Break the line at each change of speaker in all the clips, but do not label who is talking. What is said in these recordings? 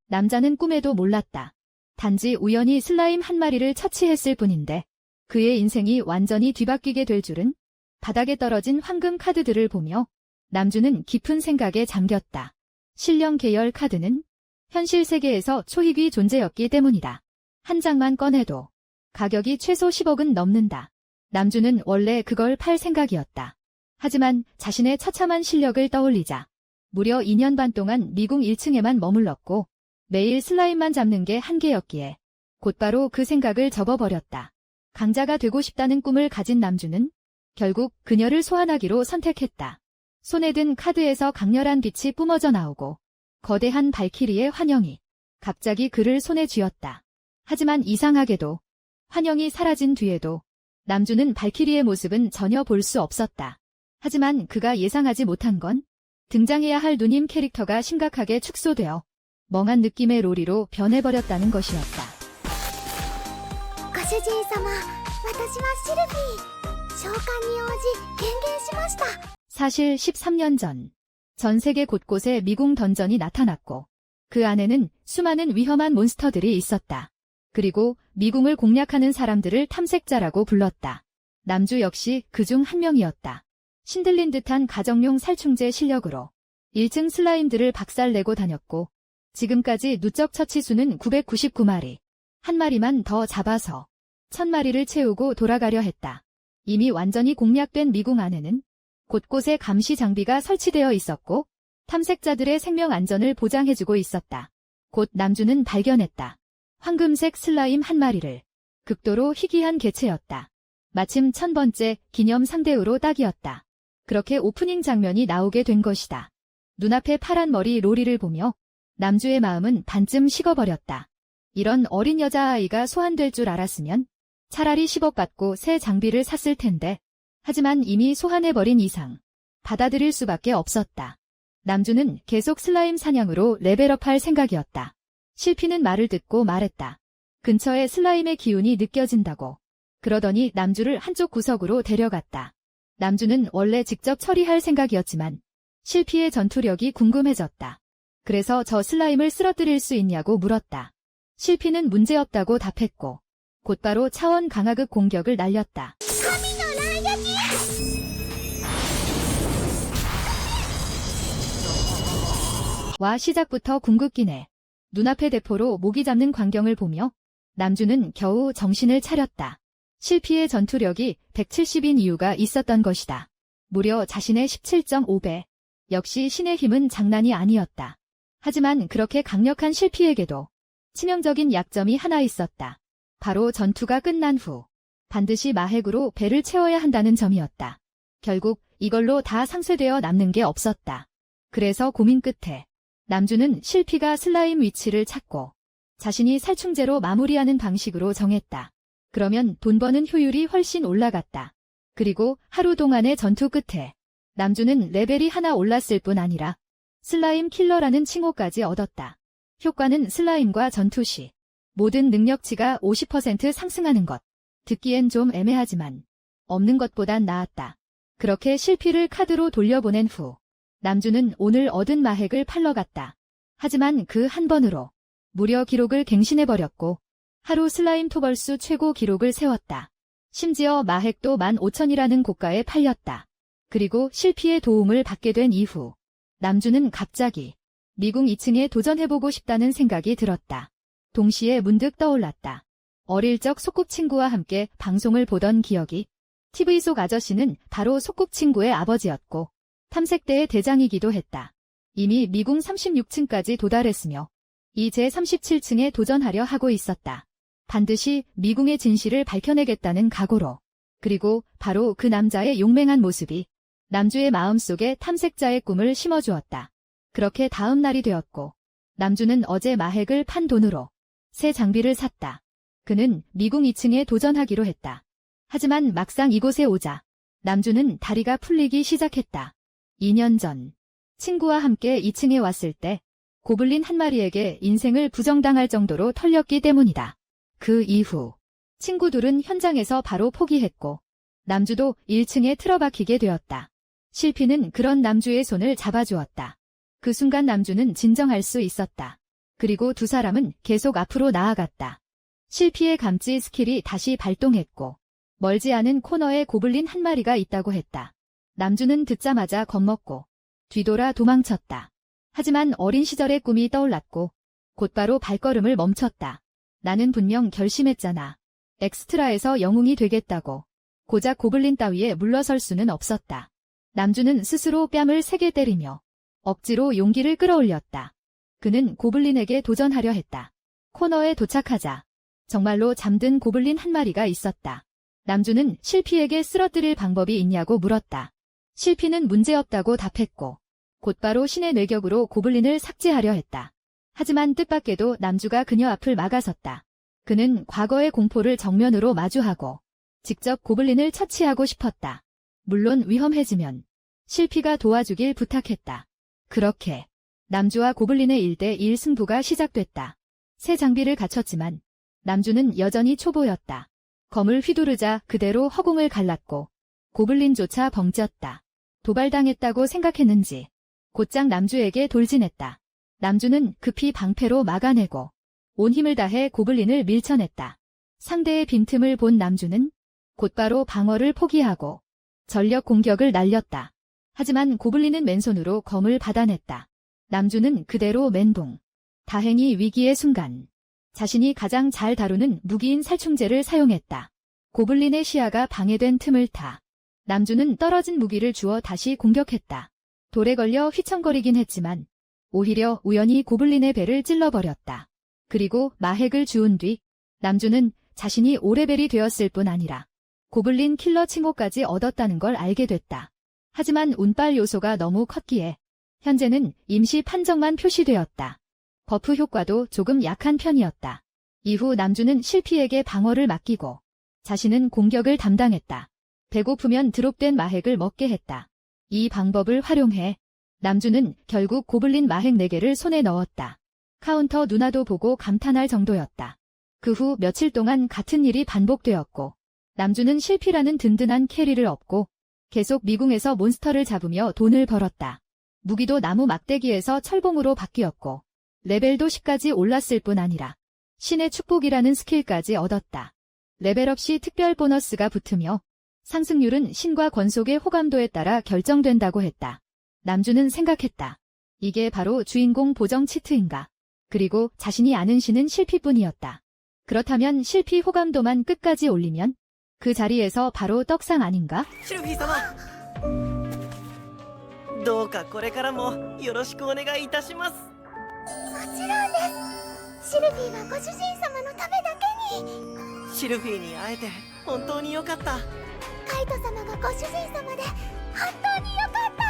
남자는 꿈에도 몰랐다. 단지 우연히 슬라임 한 마리를 처치했을 뿐인데 그의 인생이 완전히 뒤바뀌게 될 줄은. 바닥에 떨어진 황금 카드들을 보며 남주는 깊은 생각에 잠겼다. 신령 계열 카드는 현실 세계에서 초희귀 존재였기 때문이다. 한 장만 꺼내도 가격이 최소 10억은 넘는다. 남주는 원래 그걸 팔 생각이었다. 하지만 자신의 처참한 실력을 떠올리자 무려 2년 반 동안 미궁 1층에만 머물렀고 매일 슬라임만 잡는 게 한계였기에 곧바로 그 생각을 접어버렸다. 강자가 되고 싶다는 꿈을 가진 남주는 결국 그녀를 소환하기로 선택했다. 손에 든 카드에서 강렬한 빛이 뿜어져 나오고 거대한 발키리의 환영이 갑자기 그를 손에 쥐었다. 하지만 이상하게도 환영이 사라진 뒤에도 남주는 발키리의 모습은 전혀 볼 수 없었다. 하지만 그가 예상하지 못한 건 등장해야 할 누님 캐릭터가 심각하게 축소되어 멍한 느낌의 로리로 변해버렸다는 것이었다.
고주진様, 私は 실비. 召喚に応じ権限しました.
사실 13년 전 전 세계 곳곳에 미궁 던전이 나타났고 그 안에는 수많은 위험한 몬스터들이 있었다. 그리고 미궁을 공략하는 사람들을 탐색자라고 불렀다. 남주 역시 그중 한 명이었다. 신들린 듯한 가정용 살충제 실력으로 1층 슬라임들을 박살내고 다녔고 지금까지 누적 처치 수는 999마리. 한 마리만 더 잡아서 1000마리를 채우고 돌아가려 했다. 이미 완전히 공략된 미궁 안에는 곳곳에 감시 장비가 설치되어 있었고 탐색자들의 생명 안전을 보장해주고 있었다. 곧 남주는 발견했다. 황금색 슬라임 한 마리를. 극도로 희귀한 개체였다. 마침 1000번째 기념 상대으로 딱이었다. 그렇게 오프닝 장면이 나오게 된 것이다. 눈앞에 파란 머리 로리를 보며 남주의 마음은 반쯤 식어버렸다. 이런 어린 여자아이가 소환될 줄 알았으면 차라리 10억 받고 새 장비를 샀을 텐데. 하지만 이미 소환해버린 이상 받아들일 수밖에 없었다. 남주는 계속 슬라임 사냥으로 레벨업할 생각이었다. 실피는 말을 듣고 말했다. 근처에 슬라임의 기운이 느껴진다고. 그러더니 남주를 한쪽 구석으로 데려갔다. 남주는 원래 직접 처리할 생각이었지만 실피의 전투력이 궁금해졌다. 그래서 저 슬라임을 쓰러뜨릴 수 있냐고 물었다. 실피는 문제없다고 답했고 곧바로 차원 강화극 공격을 날렸다. 와 시작부터 궁극기네. 눈앞의 대포로 모기 잡는 광경을 보며 남주는 겨우 정신을 차렸다. 실피의 전투력이 170인 이유가 있었던 것이다. 무려 자신의 17.5배. 역시 신의 힘은 장난이 아니었다. 하지만 그렇게 강력한 실피에게도 치명적인 약점이 하나 있었다. 바로 전투가 끝난 후 반드시 마핵으로 배를 채워야 한다는 점이었다. 결국 이걸로 다 상쇄되어 남는 게 없었다. 그래서 고민 끝에 남주는 실피가 슬라임 위치를 찾고 자신이 살충제로 마무리하는 방식으로 정했다. 그러면 돈 버는 효율이 훨씬 올라갔다. 그리고 하루 동안의 전투 끝에 남주는 레벨이 하나 올랐을 뿐 아니라 슬라임 킬러라는 칭호까지 얻었다. 효과는 슬라임과 전투 시 모든 능력치가 50% 상승하는 것. 듣기엔 좀 애매하지만 없는 것보단 나았다. 그렇게 실피를 카드로 돌려보낸 후 남주는 오늘 얻은 마핵을 팔러 갔다. 하지만 그 한 번으로 무려 기록을 갱신해버렸고 하루 슬라임 토벌수 최고 기록을 세웠다. 심지어 마핵도 15,000이라는 고가에 팔렸다. 그리고 실피의 도움을 받게 된 이후 남주는 갑자기 미궁 2층에 도전해보고 싶다는 생각이 들었다. 동시에 문득 떠올랐다. 어릴 적 소꿉친구와 함께 방송을 보던 기억이. TV 속 아저씨는 바로 소꿉친구의 아버지였고 탐색대의 대장이기도 했다. 이미 미궁 36층까지 도달했으며 이제 37층에 도전하려 하고 있었다. 반드시 미궁의 진실을 밝혀내겠다는 각오로. 그리고 바로 그 남자의 용맹한 모습이 남주의 마음속에 탐색자의 꿈을 심어주었다. 그렇게 다음 날이 되었고 남주는 어제 마핵을 판 돈으로 새 장비를 샀다. 그는 미궁 2층에 도전하기로 했다. 하지만 막상 이곳에 오자 남주는 다리가 풀리기 시작했다. 2년 전 친구와 함께 2층에 왔을 때 고블린 한 마리에게 인생을 부정당할 정도로 털렸기 때문이다. 그 이후 친구들은 현장에서 바로 포기했고 남주도 1층에 틀어박히게 되었다. 실피는 그런 남주의 손을 잡아주었다. 그 순간 남주는 진정할 수 있었다. 그리고 두 사람은 계속 앞으로 나아갔다. 실피의 감지 스킬이 다시 발동했고 멀지 않은 코너에 고블린 한 마리가 있다고 했다. 남주는 듣자마자 겁먹고 뒤돌아 도망쳤다. 하지만 어린 시절의 꿈이 떠올랐고 곧바로 발걸음을 멈췄다. 나는 분명 결심했잖아. 엑스트라에서 영웅이 되겠다고. 고작 고블린 따위에 물러설 수는 없었다. 남주는 스스로 뺨을 세게 때리며 억지로 용기를 끌어올렸다. 그는 고블린에게 도전하려 했다. 코너에 도착하자 정말로 잠든 고블린 한 마리가 있었다. 남주는 실피에게 쓰러뜨릴 방법이 있냐고 물었다. 실피는 문제없다고 답했고 곧바로 신의 뇌격으로 고블린을 삭제하려 했다. 하지만 뜻밖에도 남주가 그녀 앞을 막아섰다. 그는 과거의 공포를 정면으로 마주하고 직접 고블린을 처치하고 싶었다. 물론 위험해지면 실피가 도와주길 부탁했다. 그렇게 남주와 고블린의 1대1 승부가 시작됐다. 새 장비를 갖췄지만 남주는 여전히 초보였다. 검을 휘두르자 그대로 허공을 갈랐고 고블린조차 벙쪘다. 도발당했다고 생각했는지 곧장 남주에게 돌진했다. 남주는 급히 방패로 막아내고 온 힘을 다해 고블린을 밀쳐냈다. 상대의 빈틈을 본 남주는 곧바로 방어를 포기하고 전력 공격을 날렸다. 하지만 고블린은 맨손으로 검을 받아냈다. 남주는 그대로 멘붕. 다행히 위기의 순간 자신이 가장 잘 다루는 무기인 살충제를 사용했다. 고블린의 시야가 방해된 틈을 타 남주는 떨어진 무기를 주워 다시 공격했다. 돌에 걸려 휘청거리긴 했지만 오히려 우연히 고블린의 배를 찔러버렸다. 그리고 마핵을 주운 뒤 남주는 자신이 5레벨이 되었을 뿐 아니라 고블린 킬러 칭호까지 얻었다는 걸 알게 됐다. 하지만 운빨 요소가 너무 컸기에 현재는 임시 판정만 표시되었다. 버프 효과도 조금 약한 편이었다. 이후 남주는 실피에게 방어를 맡기고 자신은 공격을 담당했다. 배고프면 드롭된 마핵을 먹게 했다. 이 방법을 활용해 남주는 결국 고블린 마핵 4개를 손에 넣었다. 카운터 누나도 보고 감탄할 정도였다. 그 후 며칠 동안 같은 일이 반복되었고 남주는 실피라는 든든한 캐리를 얻고 계속 미궁에서 몬스터를 잡으며 돈을 벌었다. 무기도 나무 막대기에서 철봉으로 바뀌었고 레벨도 10까지 올랐을 뿐 아니라 신의 축복이라는 스킬까지 얻었다. 레벨업 시 특별 보너스가 붙으며 상승률은 신과 권속의 호감도에 따라 결정된다고 했다. 남주는 생각했다. 이게 바로 주인공 보정 치트인가? 그리고 자신이 아는 신은 실피뿐이었다. 그렇다면 실피 호감도만 끝까지 올리면 그 자리에서 바로 떡상 아닌가?
シルフィー様どうかこれからもよろしくお願いいたします。
もちろんです。シルフィーはご主人様のためだけに。
シルフィーに会えて本当によかった。
カイト様がご主人様で本当によかった。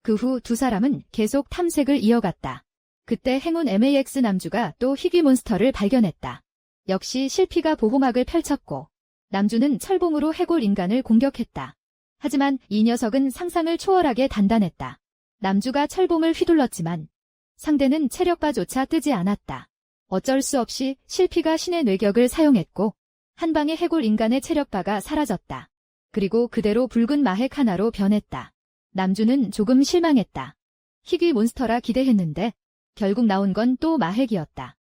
그 후 두 사람은 계속 탐색을 이어갔다. 그때 행운 MAX 남주가 또 희귀 몬스터를 발견했다. 역시 실피가 보호막을 펼쳤고 남주는 철봉으로 해골 인간을 공격했다. 하지만 이 녀석은 상상을 초월하게 단단했다. 남주가 철봉을 휘둘렀지만 상대는 체력바조차 뜨지 않았다. 어쩔 수 없이 실피가 신의 뇌격을 사용했고 한 방에 해골 인간의 체력바가 사라졌다. 그리고 그대로 붉은 마핵 하나로 변했다. 남주는 조금 실망했다. 희귀 몬스터라 기대했는데 결국 나온 건 또 마핵이었다.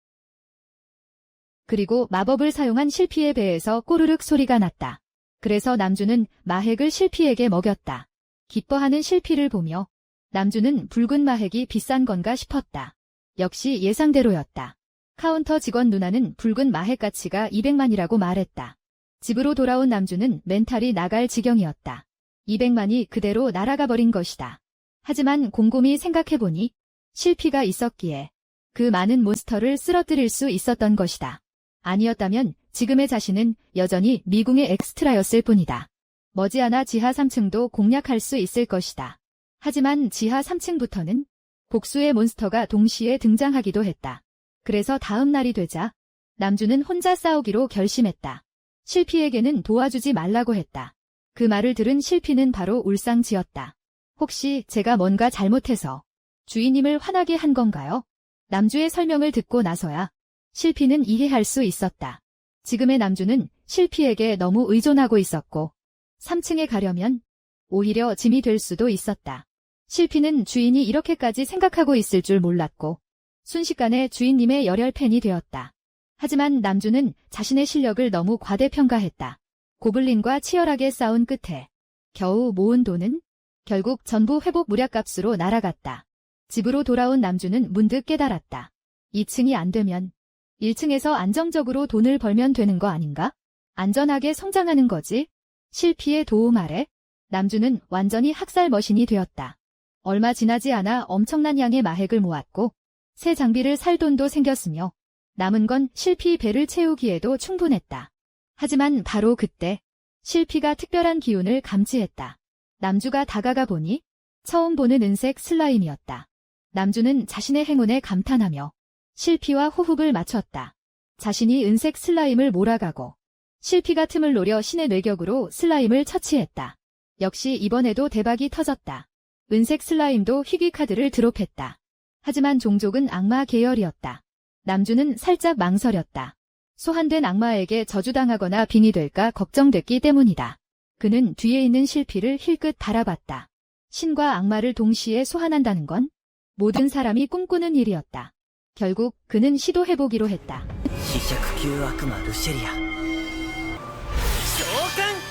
그리고 마법을 사용한 실피의 배에서 꼬르륵 소리가 났다. 그래서 남주는 마핵을 실피에게 먹였다. 기뻐하는 실피를 보며 남주는 붉은 마핵이 비싼 건가 싶었다. 역시 예상대로였다. 카운터 직원 누나는 붉은 마핵 가치가 200만이라고 말했다. 집으로 돌아온 남주는 멘탈이 나갈 지경이었다. 200만이 그대로 날아가 버린 것이다. 하지만 곰곰이 생각해보니 실피가 있었기에 그 많은 몬스터를 쓰러뜨릴 수 있었던 것이다. 아니었다면 지금의 자신은 여전히 미궁의 엑스트라였을 뿐이다. 머지않아 지하 3층도 공략할 수 있을 것이다. 하지만 지하 3층부터는 복수의 몬스터가 동시에 등장하기도 했다. 그래서 다음 날이 되자 남주는 혼자 싸우기로 결심했다. 실피에게는 도와주지 말라고 했다. 그 말을 들은 실피는 바로 울상지었다. 혹시 제가 뭔가 잘못해서 주인님을 화나게 한 건가요? 남주의 설명을 듣고 나서야 실피는 이해할 수 있었다. 지금의 남주는 실피에게 너무 의존하고 있었고 3층에 가려면 오히려 짐이 될 수도 있었다. 실피는 주인이 이렇게까지 생각하고 있을 줄 몰랐고 순식간에 주인님의 열혈 팬이 되었다. 하지만 남주는 자신의 실력을 너무 과대평가했다. 고블린과 치열하게 싸운 끝에 겨우 모은 돈은 결국 전부 회복 무략값으로 날아갔다. 집으로 돌아온 남주는 문득 깨달았다. 2층이 안 되면 1층에서 안정적으로 돈을 벌면 되는 거 아닌가? 안전하게 성장하는 거지. 실피의 도움 아래 남주는 완전히 학살 머신이 되었다. 얼마 지나지 않아 엄청난 양의 마핵을 모았고 새 장비를 살 돈도 생겼으며 남은 건 실피 배를 채우기에도 충분했다. 하지만 바로 그때 실피가 특별한 기운을 감지했다. 남주가 다가가 보니 처음 보는 은색 슬라임이었다. 남주는 자신의 행운에 감탄하며 실피와 호흡을 맞췄다. 자신이 은색 슬라임을 몰아가고 실피가 틈을 노려 신의 뇌격으로 슬라임을 처치했다. 역시 이번에도 대박이 터졌다. 은색 슬라임도 희귀 카드를 드롭했다. 하지만 종족은 악마 계열이었다. 남주는 살짝 망설였다. 소환된 악마에게 저주당하거나 빙이 될까 걱정됐기 때문이다. 그는 뒤에 있는 실피를 힐끗 바라봤다. 신과 악마를 동시에 소환한다는 건 모든 사람이 꿈꾸는 일이었다. 결국 그는 시도해보기로 했다.
試着級悪魔ルシェリア召喚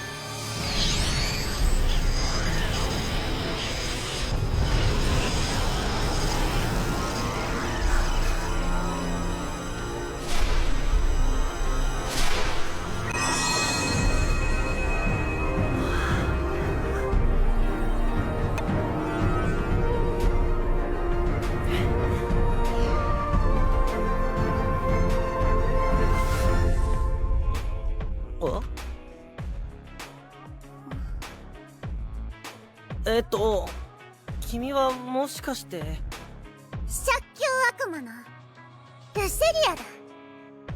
君はもしかして
借境悪魔のルセリアだ。